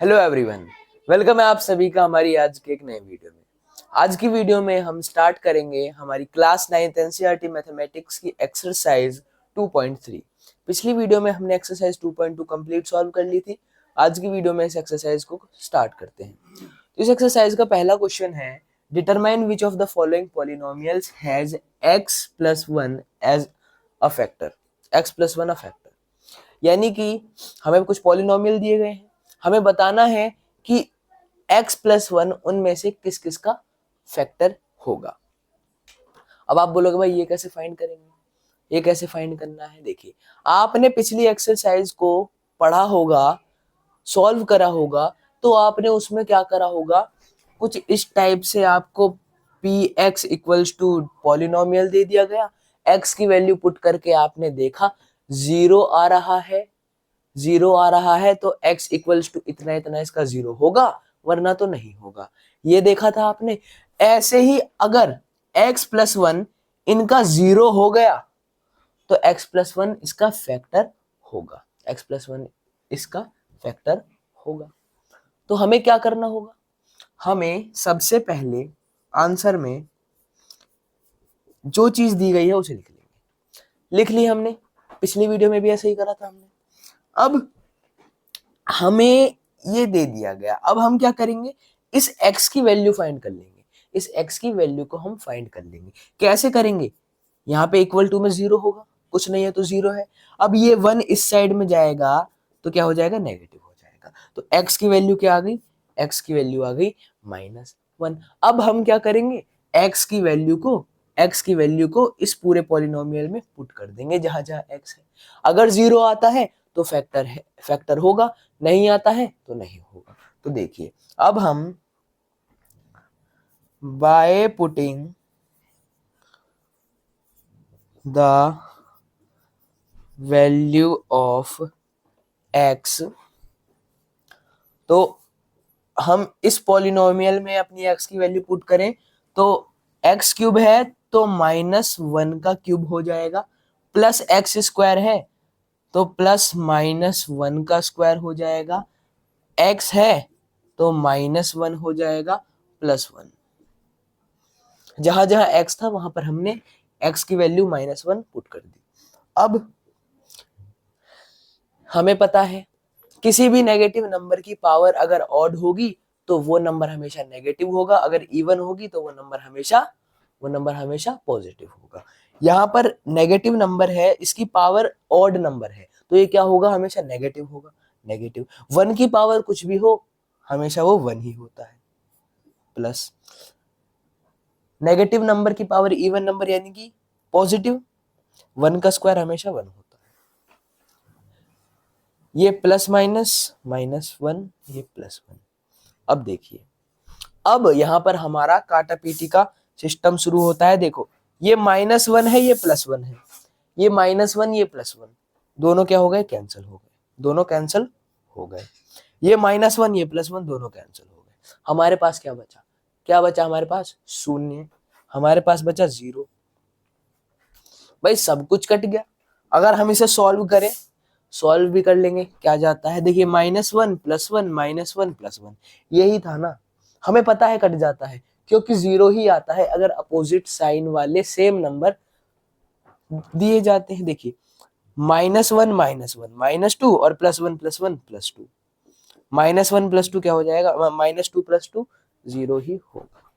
Hello everyone, welcome है आप सभी का हमारी आज के एक नए वीडियो में। आज की वीडियो में हम स्टार्ट करेंगे हमारी क्लास 9th एनसीईआरटी मैथमेटिक्स की एक्सरसाइज 2.3। पिछली वीडियो में हमने एक्सरसाइज 2.2 कंप्लीट सॉल्व कर ली थी। आज की वीडियो में इस एक्सरसाइज को स्टार्ट करते हैं। तो इस एक्सरसाइज का पहला क्वेश्चन है, determine which of the following polynomials has x plus one as a factor. x plus one a factor यानी कि हमें कुछ पॉलिनोमियल दिए गए हैं, हमें बताना है कि x प्लस वन उनमें से किस किस का फैक्टर होगा। अब आप बोलोगे भाई ये कैसे फाइंड करेंगे, ये कैसे फाइंड करना है। देखिए, आपने पिछली एक्सरसाइज को पढ़ा होगा, सॉल्व करा होगा, तो आपने उसमें क्या करा होगा, कुछ इस टाइप से आपको p x equals to polynomial दे दिया गया, x की वैल्यू पुट करके आपने देखा जीरो आ रहा है, जीरो आ रहा है तो x इक्वल्स टू इतना इतना इसका जीरो होगा, वरना तो नहीं होगा। ये देखा था आपने। ऐसे ही अगर x प्लस वन इनका जीरो हो गया तो x प्लस वन इसका फैक्टर होगा, x प्लस वन इसका फैक्टर होगा। तो हमें क्या करना होगा, हमें सबसे पहले आंसर में जो चीज दी गई है उसे लिख लेंगे। लिख ली हमने, पिछली वीडियो में भी ऐसे ही करा था हमने। अब हमें ये दे दिया गया, अब हम क्या करेंगे, इस x की वैल्यू फाइंड कर लेंगे। इस x की वैल्यू को हम फाइंड कर लेंगे। कैसे करेंगे, यहाँ पे इक्वल टू में जीरो होगा, कुछ नहीं है तो जीरो है। अब ये वन इस साइड में जाएगा तो क्या हो जाएगा, नेगेटिव हो जाएगा। तो x की वैल्यू क्या आ गई, x की वैल्यू आ गई -1। अब हम क्या करेंगे, x की वैल्यू को इस पूरे पॉलिनोमियल में पुट कर देंगे जहां जहां x है। अगर जीरो आता है तो फैक्टर होगा, नहीं आता है तो नहीं होगा। तो देखिए, अब हम by putting the value of x, तो हम इस पॉलिनोमियल में अपनी x की वैल्यू पुट करें तो x क्यूब है तो -1 का क्यूब हो जाएगा, प्लस एक्स स्क्वायर है तो +-1 का स्क्वायर हो जाएगा, x है तो -1 हो जाएगा +1। जहां जहां x था वहां पर हमने x की वैल्यू -1 पुट कर दी। अब हमें पता है किसी भी नेगेटिव नंबर की पावर अगर ऑड होगी तो वो नंबर हमेशा नेगेटिव होगा, अगर इवन होगी तो वो नंबर हमेशा पॉजिटिव होगा। यहाँ पर नेगेटिव नंबर है, इसकी पावर ऑड नंबर है तो ये क्या होगा, हमेशा नेगेटिव होगा। नेगेटिव वन की पावर कुछ भी हो हमेशा वो वन ही होता है। प्लस नेगेटिव नंबर की पावर इवन नंबर यानी कि पॉजिटिव, वन का स्क्वायर हमेशा वन होता है। ये प्लस माइनस -1, ये +1। अब देखिए, अब यहां पर हमारा काटा पीटी का सिस्टम शुरू होता है। देखो, ये -1 है, ये +1 है, ये -1 ये +1, दोनों क्या हो गए, कैंसिल हो गए, दोनों कैंसिल हो गए। ये -1 ये +1 दोनों कैंसिल हो गए। हमारे पास क्या बचा, क्या बचा हमारे पास, शून्य, हमारे पास बचा जीरो। भाई सब कुछ कट गया। अगर हम इसे सॉल्व करें, सॉल्व भी कर लेंगे, क्या जाता है, देखिए -1 +1 -1 +1, यही था ना, हमें पता है कट जाता है क्योंकि जीरो ही आता है अगर अपोजिट साइन वाले सेम नंबर दिए जाते हैं। देखिए, -1 -1 -2 और +1 +1 +2, -1 +2 क्या हो जाएगा, -2 +2 जीरो ही होगा।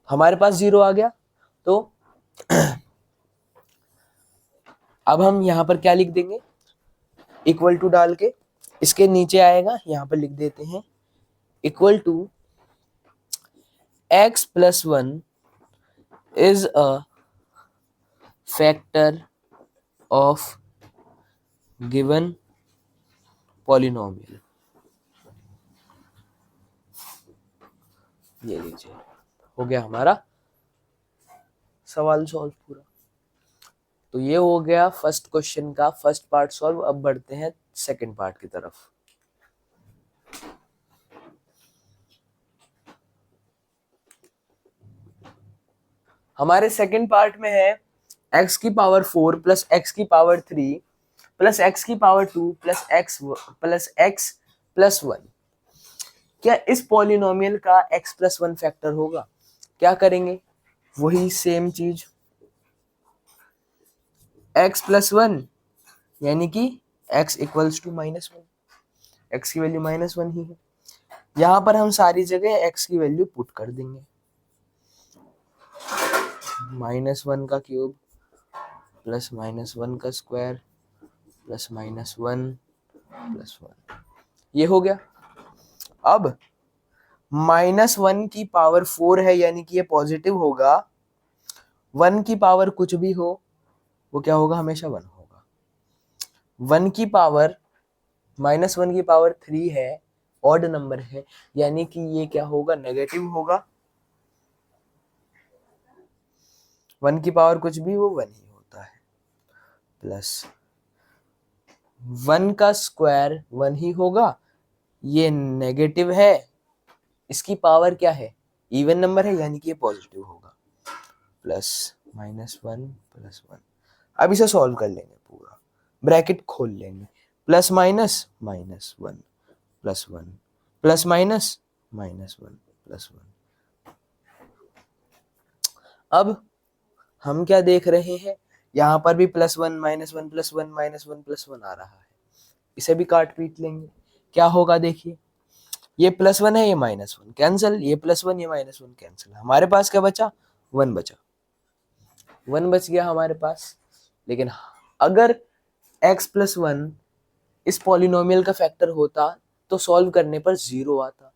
हमारे पास जीरो आ गया। तो अब हम यहाँ पर क्या लिख देंगे, इक्वल टू डाल के इसके नीचे आएगा, यहाँ पर लिख देते हैं equal to x plus 1 is a factor of given polynomial. ये लीजिए, हो गया हमारा सवाल सॉल्व पूरा। तो ये हो गया फर्स्ट क्वेश्चन का फर्स्ट पार्ट सॉल्व। अब बढ़ते हैं सेकंड पार्ट की तरफ। हमारे सेकंड पार्ट में है x की पावर 4 प्लस x की पावर 3 प्लस x की पावर 2 प्लस x प्लस 1। क्या इस पॉलिनोमियल का x+1 फैक्टर होगा? क्या करेंगे? वही सेम चीज, x+1 यानी कि x इक्वल्स टू -1, x की वैल्यू -1 ही है। यहां पर हम सारी जगह x की वैल्यू पुट कर देंगे, -1 का क्यूब प्लस -1 का स्क्वायर प्लस -1 प्लस 1, ये हो गया। अब -1 की पावर 4 है यानी कि ये पॉजिटिव होगा। 1 की पावर कुछ भी हो वो क्या होगा? हमेशा 1 होगा। 1 की पावर -1 की पावर 3 है, ऑड नंबर है, यानी कि ये क्या होगा? नेगेटिव होगा। 1 की पावर कुछ भी वो 1 ही होता है। प्लस 1 का स्क्वायर 1 ही होगा, ये नेगेटिव है, इसकी पावर क्या है? इवन नंबर है यानी कि ये पॉजिटिव होगा। Plus -1 plus 1। अब इसे सॉल्व कर लेंगे, पूरा ब्रैकेट खोल लेंगे। Plus minus -1 plus 1 plus minus -1 plus 1। अब हम क्या देख रहे हैं? यहाँ पर भी +1 -1 प्लस 1 -1 प्लस 1 आ रहा है। इसे भी काट पीट लेंगे, क्या होगा देखिए। ये +1 है, ये -1 कैंसिल, ये +1 ये -1 कैंसिल। हमारे पास क्या बचा? 1 बचा, 1 बच गया हमारे पास। लेकिन अगर x+1 इस पॉलिनोमियल का फैक्टर होता तो सॉल्व करने पर 0 आता,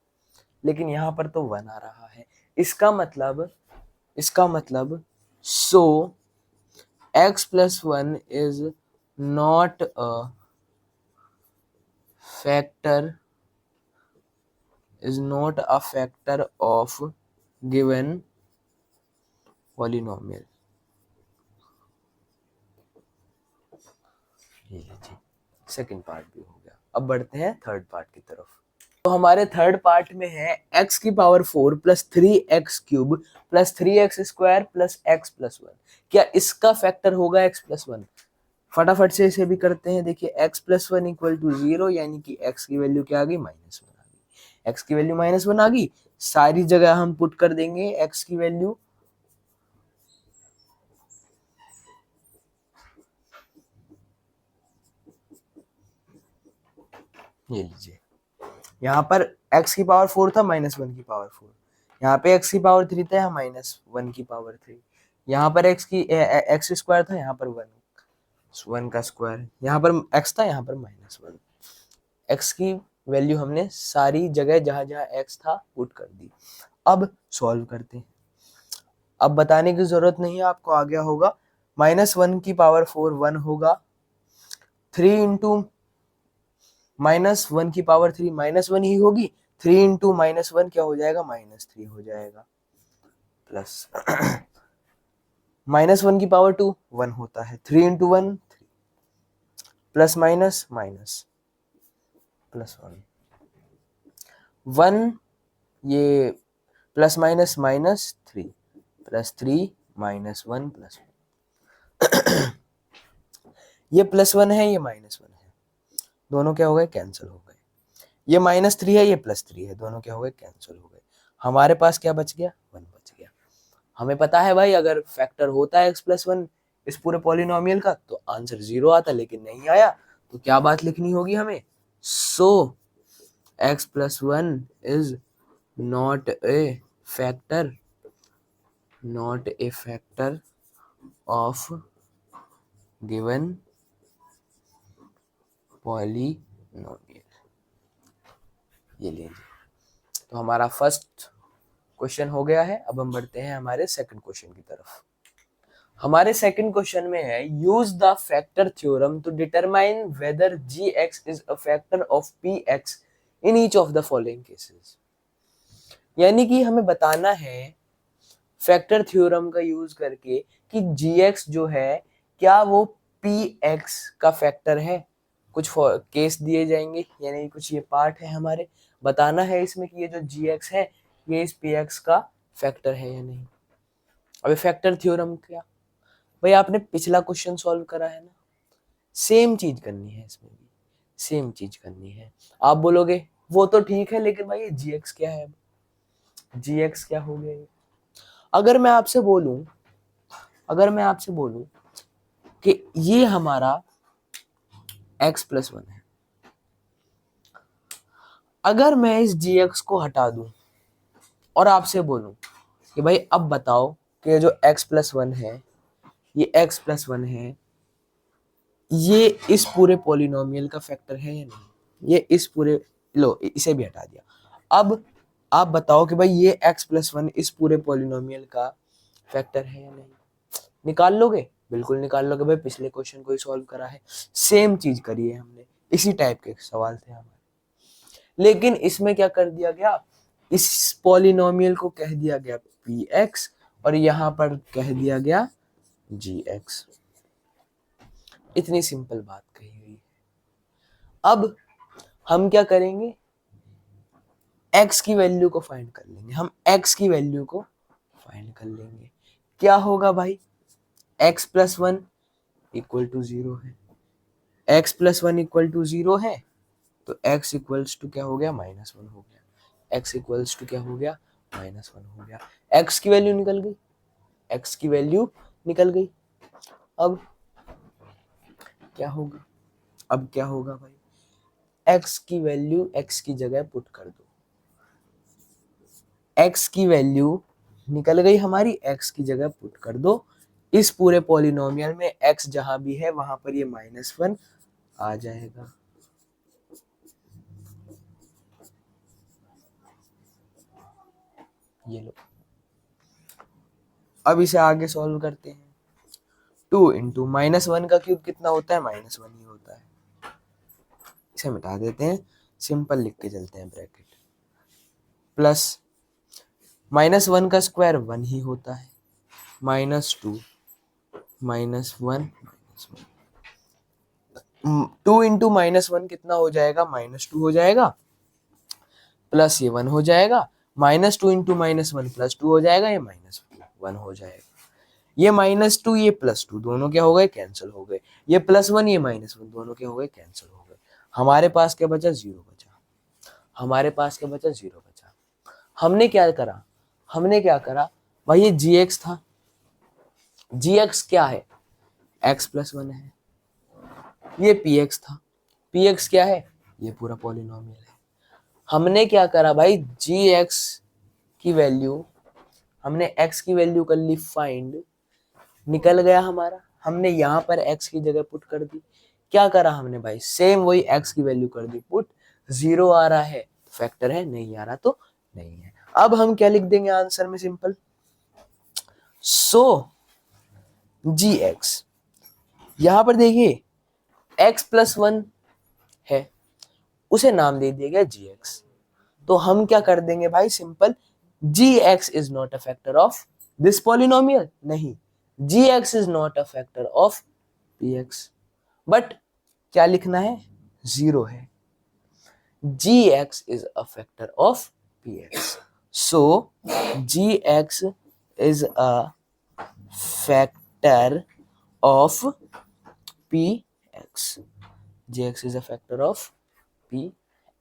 लेकिन यहाँ पर तो 1 आ रहा है। इसका मतलब सो x+1 is not a factor of given polynomial. ये जी सेकंड पार्ट भी हो गया। अब बढ़ते हैं थर्ड पार्ट की तरफ। तो हमारे थर्ड पार्ट में है x की power 4 plus 3x³ plus 3x² plus x+1। क्या इसका फैक्टर होगा x+1? फटाफट से इसे भी करते हैं। देखिए x+1 इक्वल टू 0 यानी कि x की वैल्यू क्या आ गई? -1 आ गई। x की वैल्यू -1 आ गई, सारी जगह हम पुट कर देंगे x की वैल्यू। ये लीजिए, यहाँ पर x की पावर 4 था, -1 की पावर 4। यहाँ पे x की पावर 3 था, यहाँ -1 की पावर 3। यहाँ पर x² था, यहाँ पर 1 का स्क्वायर। यहाँ पर x था, यहाँ पर -1। x की वैल्यू हमने सारी जगह जहां जहां x था पुट कर दी। अब सॉल्व करते हैं। अब बताने की जरूरत नहीं है, आपको आ गया होगा। -1 की पावर 4 1 होगा, 3 इंटू -1 की पावर 3 -1 ही होगी, 3 इंटू -1 क्या हो जाएगा? -3 हो जाएगा। प्लस -1 की पावर 2 1 होता है, 3 into 1 3, plus minus minus plus 1 ये प्लस माइनस -3 प्लस 3 -1 प्लस 1। ये +1 है, ये -1 है, दोनों क्या हो गए? कैंसिल हो गए। ये -3 है, ये +3 है, दोनों क्या हो गए? कैंसिल हो गए। हमारे पास क्या बच गया? 1 बच गया। हमें पता है भाई, अगर फैक्टर होता है x+1 इस पूरे पॉलिनोमियल का तो आंसर 0 आता, लेकिन नहीं आया, तो क्या बात लिखनी होगी हमें? सो x+1 is not a factor of given polynomial. ये लीजिए, तो हमारा फर्स्ट क्वेश्चन हो गया है। अब हम बढ़ते हैं हमारे सेकंड क्वेश्चन की तरफ। हमारे सेकंड क्वेश्चन में है, use the factor theorem to determine whether gx is a factor of px in each of the following cases. यानी कि हमें बताना है फैक्टर थ्योरम का यूज करके कि gx जो है क्या वो px का फैक्टर है। कुछ केस दिए जाएंगे, यानी कुछ ये पार्ट है हमारे, बताना है इसमें कि ये जो gx है ये इस px का फैक्टर है या नहीं। अबे फैक्टर थ्योरम क्या भाई, आपने पिछला क्वेश्चन सॉल्व करा है ना, सेम चीज करनी है इसमें भी, सेम चीज करनी है। आप बोलोगे वो तो ठीक है, लेकिन भाई जी एक्स क्या है? जी एक्स क्या हो गया ये? अगर मैं आपसे बोलूं, अगर मैं आपसे बोलूं कि ये हमारा x प्लस वन है, अगर मैं इस जी एक्स को हटा दूं और आपसे बोलूं कि भाई अब बताओ कि जो x प्लस वन है, ये x प्लस वन है, ये इस पूरे पॉलिनोमियल का फैक्टर है या नहीं? ये इस पूरे, लो इसे भी हटा दिया। अब आप बताओ कि भाई ये x प्लस वन इस पूरे पॉलिनोमियल का फैक्टर है या नहीं? निकाल लोगे? बिल्कुल निकाल लोगे भाई, पिछले क्वेश्चन को ही सॉल्व करा है, सेम चीज करी है हमने, इसी टाइप के सवाल थे हमारे। लेकिन इसमें क्या कर दिया गया, इस पॉलिनोमियल को कह दिया गया पी एक्स और यहां पर कह दिया गया जी एक्स। इतनी सिंपल बात कही हुई है। अब हम क्या करेंगे, x की वैल्यू को फाइंड कर लेंगे, हम x की वैल्यू को फाइंड कर लेंगे। क्या होगा भाई, x plus one equal to zero है, x plus one equal to zero है, तो x इक्वल्स टू क्या हो गया, माइनस वन हो गया। x इक्वल्स टू क्या हो गया, माइनस वन हो गया। x की वैल्यू निकल गई, x की वैल्यू निकल गई। अब क्या होगा, अब क्या होगा भाई, x की वैल्यू x की जगह पुट कर दो, x की वैल्यू निकल गई हमारी, x की जगह पुट कर दो। इस पूरे पॉलिनोमियल में x जहां भी है वहां पर ये माइनस वन आ जाएगा। ये लो, अब इसे आगे सॉल्व करते हैं। 2 इंटू माइनस वन का क्यूब कितना होता है, माइनस वन ही होता है। इसे मिटा देते हैं, सिंपल लिख के चलते हैं, ब्रैकेट प्लस माइनस वन का स्क्वायर वन ही होता है, minus to minus one minus one. 2 into minus one कितना हो जाएगा, माइनस टू हो जाएगा, प्लस ये वन हो जाएगा, minus two into minus one plus two हो जाएगा, ये माइनस वन हो जाएगा। ये माइनस टू ये प्लस टू दोनों क्या हो गए, कैंसिल हो गए। ये प्लस वन ये माइनस वन दोनों क्या हो गए, कैंसिल हो गए। हमारे पास क्या बचा, जीरो बचा। हमारे पास क्या बचा, जीरो बचा। हमने क्या करा, हमने क्या करा भाई, ये जी एक्स था, जी एक्स क्या है, एक्स प्लस वन है। ये पी एक्स था, पी एक्स क्या है, ये पूरा पॉलिनोमियल है। हमने क्या करा भाई, जी एक्स की वैल्यू, हमने x की वैल्यू कर ली फाइंड, निकल गया हमारा। हमने यहाँ पर x की जगह पुट कर दी। क्या करा हमने भाई, सेम वही x की वैल्यू कर दी पुट। जीरो आ रहा है फैक्टर है, नहीं आ रहा तो नहीं है। अब हम क्या लिख देंगे आंसर में, सिंपल, सो जी एक्स, यहां पर देखिए x प्लस वन है, उसे नाम दे दिया गया जी एक्स। तो हम क्या कर देंगे भाई, simple, g x is not a factor of this polynomial, नहीं, g x is not a factor of p x. But क्या लिखना है, जीरो है, g x is a factor of p x. So g x is a factor of p x, g x is a factor of p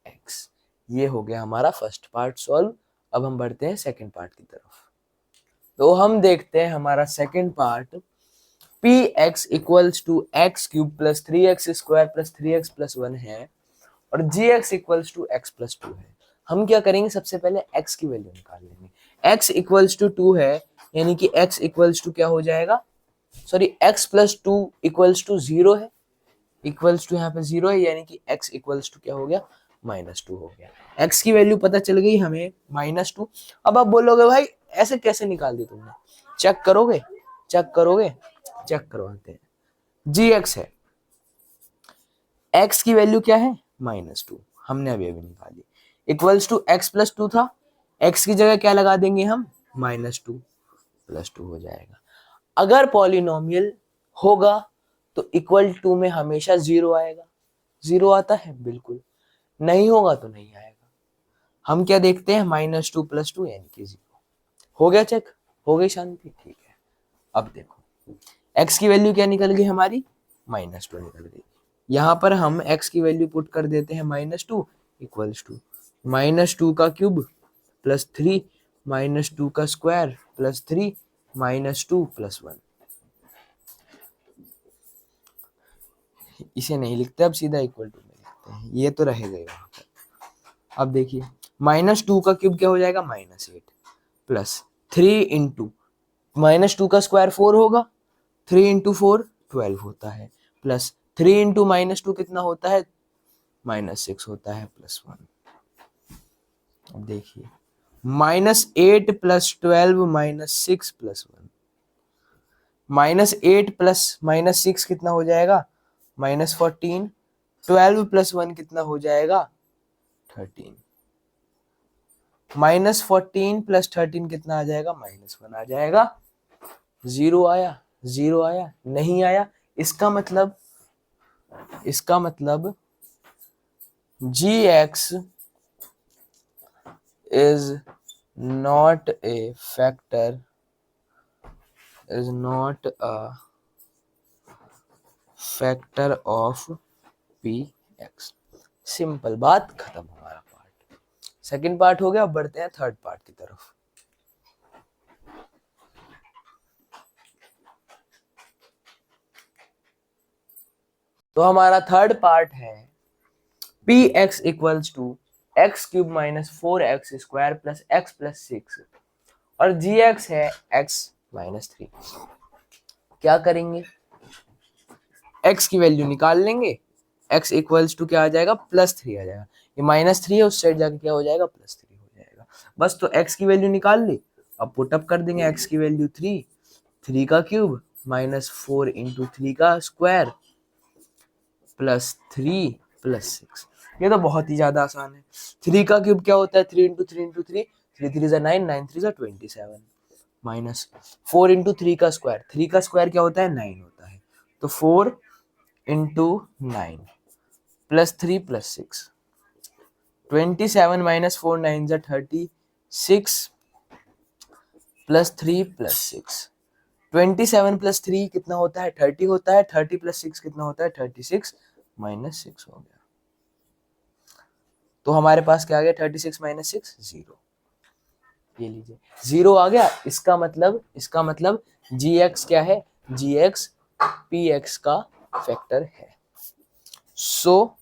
x. ये हो गया हमारा first part solve. अब हम बढ़ते हैं सेकंड पार्ट की तरफ। तो हम देखते हैं हमारा second part, p x equals to x cube plus three x square plus three x plus one है और g x equals to x plus two है। हम क्या करेंगे, सबसे पहले x की वैल्यू निकाल लेंगे। x इक्वल्स टू टू है, यानी कि x इक्वल्स टू क्या हो जाएगा, sorry x plus two equals to zero है, इक्वल्स टू यहाँ पे जीरो है, यानी कि x इक्वल्स टू क्या हो गया, माइनस टू हो गया। x की वैल्यू पता चल गई हमें, माइनस टू। अब आप बोलोगे भाई ऐसे कैसे निकाल दी तुमने, चेक करोगे, चेक करोगे, चेक करवाते हैं। जी एक्स है, x की वैल्यू क्या है, माइनस टू, हमने अभी अभी निकाली, equals to x plus two था, x की जगह क्या लगा देंगे हम, माइनस टू, प्लस टू हो जाएगा। अगर पॉलिनोमियल होगा तो इक्वल टू में हमेशा जीरो आएगा, जीरो आता है बिल्कुल, नहीं होगा तो नहीं आएगा। हम क्या देखते हैं, माइनस टू प्लस टू यानी कि जीरो। हो गया चेक, हो गई शांति, ठीक है। अब देखो x की वैल्यू क्या निकल गई हमारी, माइनस टू निकल गई। यहां पर हम x की वैल्यू पुट कर देते हैं माइनस टू इक्वल्स टू -2 का क्यूब +3 -2 का स्क्वायर +3 -2 +1। इसे नहीं लिखते, अब सीधा इक्वल टू में लिखते हैं, ये तो रहेगा ही वहां पर। अब देखिए -2 का क्यूब क्या हो जाएगा -8 +3 इंटू -2 का स्क्वायर 4 होगा, 3 इंटू 4 12 होता है, +3 इंटू -2 कितना होता है -6 होता है +1। अब देखिए -8 + 12 -6 +1, -8 प्लस -6 कितना हो जाएगा -14, 12 + 1 कितना हो जाएगा 13, -14 + 13 कितना आ जाएगा -1 आ जाएगा। जीरो आया, जीरो आया, नहीं आया। इसका मतलब gx is not a factor, is not a factor of px। Simple बात, खत्म हमारा पार्ट। सेकंड पार्ट हो गया, अब बढ़ते हैं थर्ड पार्ट की तरफ। तो हमारा थर्ड पार्ट है px equals to x³ - 4x² + x + 6 और gx है x - 3। क्या करेंगे, x की वैल्यू निकाल लेंगे, x इक्वल्स टू क्या आ जाएगा +3 आ जाएगा, ये -3 है, उस साइड जाके क्या हो जाएगा +3 हो जाएगा। बस तो x की वैल्यू निकाल ली, अब पुटअप कर देंगे x की वैल्यू 3, 3 का क्यूब -4 इंटू 3 का स्क्वायर +3 + 6। ये तो बहुत ही ज्यादा आसान है। 3 का क्यूब क्या होता है 3 इंटू 3 इंटू 3, 3 3 ज़ा 9, 9 3 ज़ा 27 -4 इंटू 3 का स्क्वायर, 3 का स्क्वायर क्या होता है 9 होता है, तो 4 इंटू 9 +3 + 6, 27 - 4 9 ज़ा 36 +3 + 6, 27 + 3 कितना होता है 30 होता है, 30 + 6 कितना होता है 36 -6 हो गया। तो हमारे पास क्या आ गया 36 - 6 0। ये लीजिए 0 आ गया। इसका मतलब gx क्या है, gx px का फैक्टर है। सो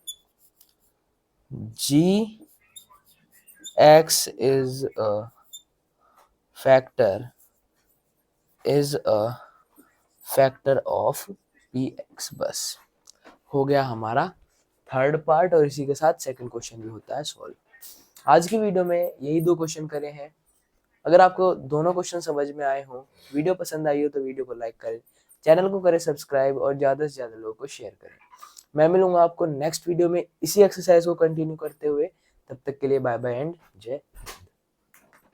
gx is a factor of px। बस हो गया हमारा थर्ड पार्ट, और इसी के साथ सेकंड क्वेश्चन भी होता है सॉल्व। आज की वीडियो में यही 2 क्वेश्चन करे हैं। अगर आपको दोनों क्वेश्चन समझ में आए हों, वीडियो पसंद आई हो तो वीडियो को लाइक करें, चैनल को करें सब्सक्राइब और ज़्यादा से ज़्यादा लोगों को शेयर करें। मैं मिलूंगा आपको नेक्स्ट वीडियो में इसी एक्सरसाइज को कंटिन्यू करते हुए। तब तक के लिए बाय बाय एंड जय।